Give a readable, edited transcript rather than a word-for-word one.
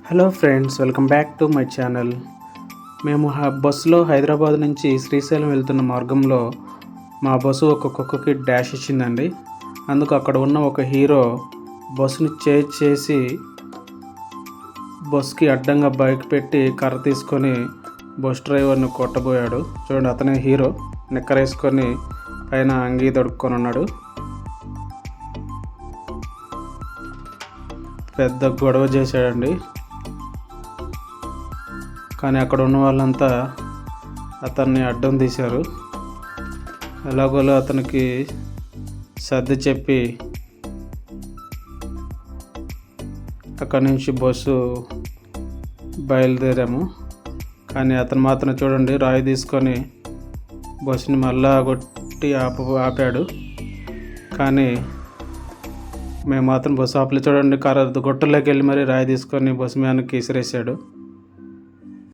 Hello friends, welcome back to my channel. మేము బస్సులో హైదరాబాద్ నుంచి శ్రీశైలం వెళ్తున్న మార్గంలో మా బస్సు ఒక కుక్కకి డాష్ ఇచ్చిందండి. అందుకు అక్కడ ఉన్న ఒక హీరో బస్సుని చేజ్ చేసి బస్సుకి అడ్డంగా బైక్ పెట్టి కర్ర తీసుకొని బస్ డ్రైవర్ని కొట్టబోయాడు. చూడండి, అతనే హీరో. నిక్కరేసుకొని పైన అంగీ దొడుక్కొని ఉన్నాడు. పెద్ద గొడవ చేశాడండి. కానీ అక్కడ ఉన్న వాళ్ళంతా అతన్ని అడ్డం తీశారు. ఎలాగోలా అతనికి సర్ది చెప్పి అక్కడి నుంచి బస్సు బయలుదేరాము. కానీ అతను మాత్రం చూడండి, రాయి తీసుకొని బస్సుని మళ్ళా కొట్టి ఆపాడు. కానీ మేము మాత్రం బస్సు ఆపలే. చూడండి, గొట్టలోకి వెళ్ళి మరి రాయి తీసుకొని బస్సు మీదకి విసిరేసాడు.